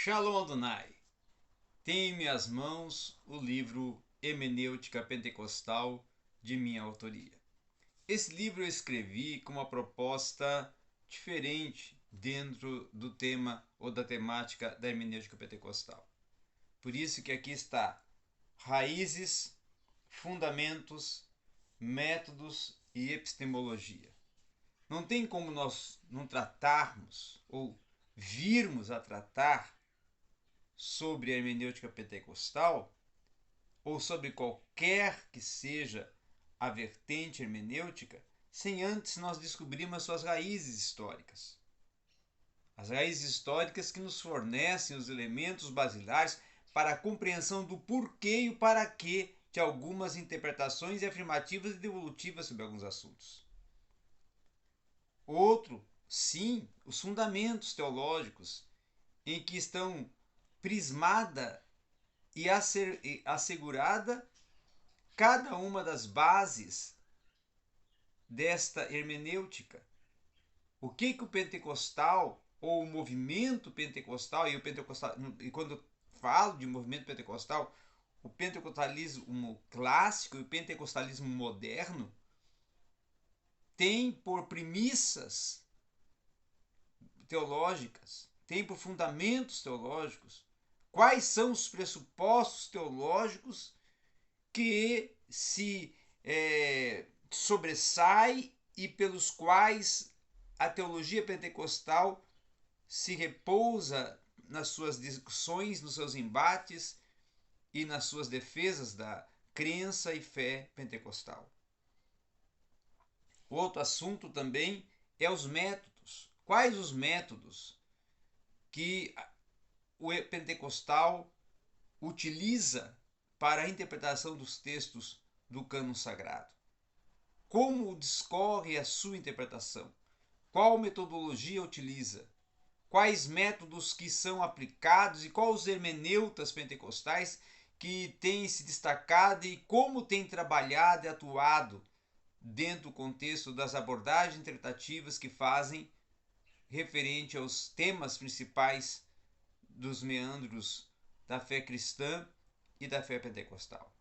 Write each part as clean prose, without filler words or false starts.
Shalom Adonai. Tenho em minhas mãos o livro Hermenêutica Pentecostal de minha autoria. Esse livro eu escrevi com uma proposta diferente dentro do tema ou da temática da hermenêutica pentecostal. Por isso que aqui está raízes, fundamentos, métodos e epistemologia. Não tem como nós não tratarmos ou virmos a tratar sobre a hermenêutica pentecostal ou sobre qualquer que seja a vertente hermenêutica sem antes nós descobrirmos suas raízes históricas. As raízes históricas que nos fornecem os elementos basilares para a compreensão do porquê e o para quê de algumas interpretações afirmativas e devolutivas sobre alguns assuntos. Outro, sim, os fundamentos teológicos em que estão prismada e assegurada cada uma das bases desta hermenêutica. O que o pentecostal ou o movimento pentecostal, e quando eu falo de movimento pentecostal, o pentecostalismo clássico e o pentecostalismo moderno tem por premissas teológicas, tem por fundamentos teológicos. Quais são os pressupostos teológicos que se sobressai e pelos quais a teologia pentecostal se repousa nas suas discussões, nos seus embates e nas suas defesas da crença e fé pentecostal. Outro assunto também é os métodos. Quais os métodos que o pentecostal utiliza para a interpretação dos textos do cânon sagrado? Como discorre a sua interpretação? Qual metodologia utiliza? Quais métodos que são aplicados e quais os hermeneutas pentecostais que têm se destacado e como têm trabalhado e atuado dentro do contexto das abordagens interpretativas que fazem referente aos temas principais dos meandros da fé cristã e da fé pentecostal.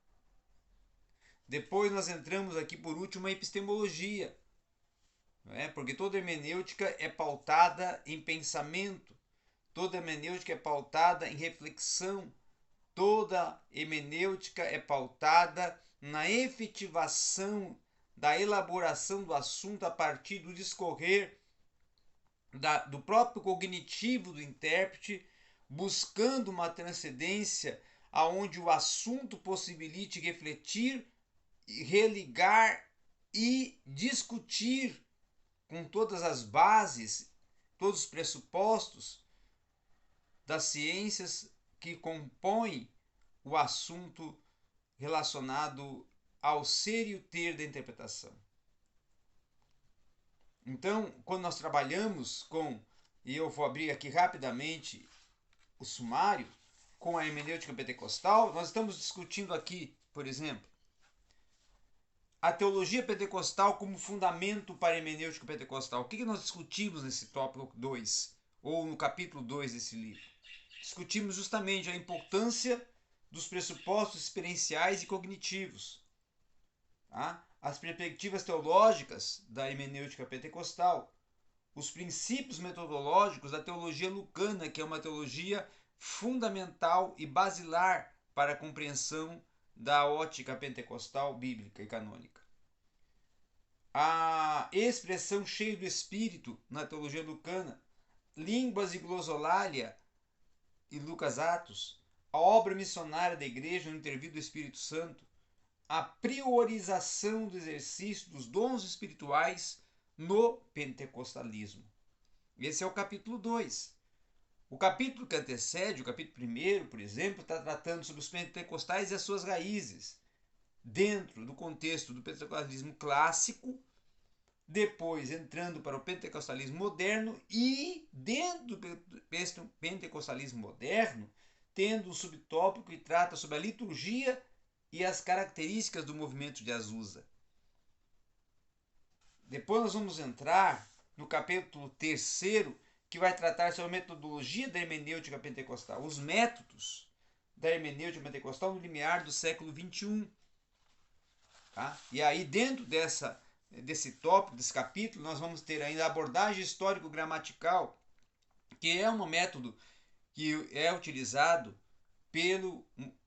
Depois nós entramos aqui por último a epistemologia, não é? Porque toda hermenêutica é pautada em pensamento, toda hermenêutica é pautada em reflexão, toda hermenêutica é pautada na efetivação da elaboração do assunto a partir do discorrer do próprio cognitivo do intérprete, buscando uma transcendência aonde o assunto possibilite refletir, religar e discutir com todas as bases, todos os pressupostos das ciências que compõem o assunto relacionado ao ser e o ter da interpretação. Então, quando nós trabalhamos com, e eu vou abrir aqui rapidamente o sumário, com a hermenêutica pentecostal, nós estamos discutindo aqui, por exemplo, a teologia pentecostal como fundamento para a hermenêutica pentecostal. O que nós discutimos nesse tópico 2, ou no capítulo 2 desse livro? Discutimos justamente a importância dos pressupostos experienciais e cognitivos, tá? As perspectivas teológicas da hermenêutica pentecostal, os princípios metodológicos da teologia lucana, que é uma teologia fundamental e basilar para a compreensão da ótica pentecostal bíblica e canônica. A expressão cheia do Espírito na teologia lucana, línguas e glosolalia e Lucas Atos, a obra missionária da igreja no intervir do Espírito Santo, a priorização do exercício dos dons espirituais no pentecostalismo. Esse é o capítulo 2. O capítulo que antecede, o capítulo 1, por exemplo, está tratando sobre os pentecostais e as suas raízes, dentro do contexto do pentecostalismo clássico, depois entrando para o pentecostalismo moderno e, dentro do pentecostalismo moderno, tendo um subtópico que trata sobre a liturgia e as características do movimento de Azusa. Depois nós vamos entrar no capítulo 3, que vai tratar sobre a metodologia da hermenêutica pentecostal, os métodos da hermenêutica pentecostal no limiar do século XXI. Tá? E aí, dentro desse tópico, desse capítulo, nós vamos ter ainda a abordagem histórico-gramatical, que é um método que é utilizado pelos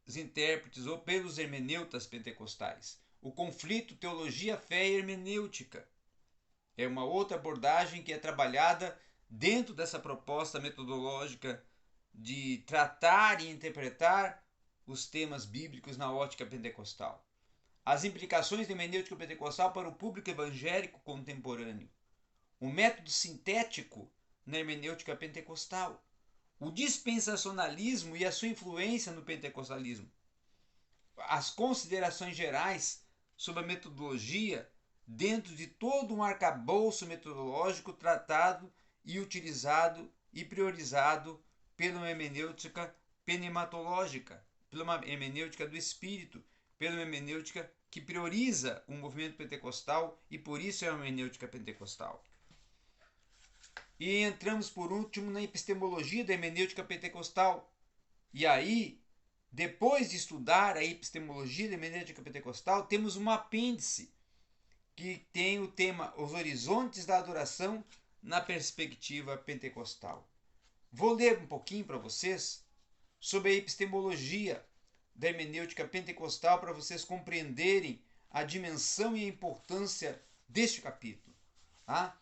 intérpretes ou pelos hermeneutas pentecostais. O conflito teologia, fé e hermenêutica é uma outra abordagem que é trabalhada dentro dessa proposta metodológica de tratar e interpretar os temas bíblicos na ótica pentecostal. As implicações da hermenêutica pentecostal para o público evangélico contemporâneo. O método sintético na hermenêutica pentecostal. O dispensacionalismo e a sua influência no pentecostalismo. As considerações gerais sobre a metodologia dentro de todo um arcabouço metodológico tratado e utilizado e priorizado pela hermenêutica pneumatológica, pela hermenêutica do Espírito, pela hermenêutica que prioriza o movimento pentecostal e por isso é a hermenêutica pentecostal. E entramos por último na epistemologia da hermenêutica pentecostal. E aí, depois de estudar a epistemologia da hermenêutica pentecostal, temos um apêndice que tem o tema Os Horizontes da Adoração na Perspectiva Pentecostal. Vou ler um pouquinho para vocês sobre a epistemologia da hermenêutica pentecostal para vocês compreenderem a dimensão e a importância deste capítulo. Tá?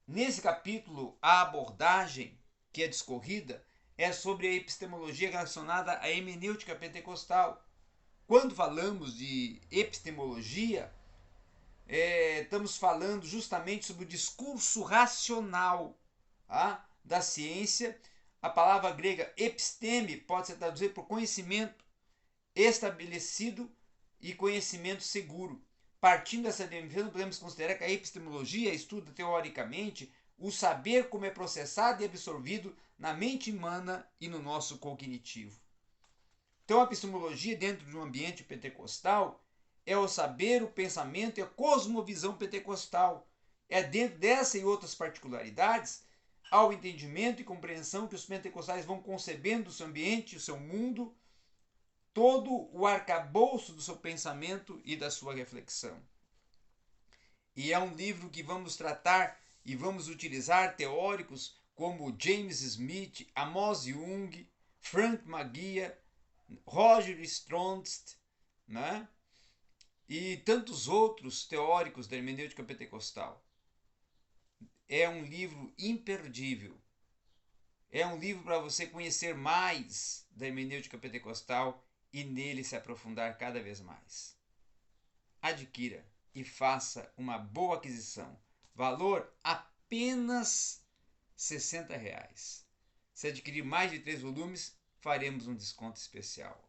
Nesse capítulo, a abordagem que é discorrida é sobre a epistemologia relacionada à hermenêutica pentecostal. Quando falamos de epistemologia, estamos falando justamente sobre o discurso racional da ciência. A palavra grega episteme pode ser traduzida por conhecimento estabelecido e conhecimento seguro. Partindo dessa definição, podemos considerar que a epistemologia estuda teoricamente o saber como é processado e absorvido na mente humana e no nosso cognitivo. Então, a epistemologia dentro de um ambiente pentecostal é o saber, o pensamento e a cosmovisão pentecostal. É dentro dessa e outras particularidades ao entendimento e compreensão que os pentecostais vão concebendo o seu ambiente, o seu mundo, todo o arcabouço do seu pensamento e da sua reflexão. E é um livro que vamos tratar e vamos utilizar teóricos como James Smith, Amos Young, Frank Magia, Roger Stronst, né? E tantos outros teóricos da hermenêutica pentecostal. É um livro imperdível. É um livro para você conhecer mais da hermenêutica pentecostal e nele se aprofundar cada vez mais. Adquira e faça uma boa aquisição. Valor apenas R$60. Se adquirir mais de 3 volumes, faremos um desconto especial.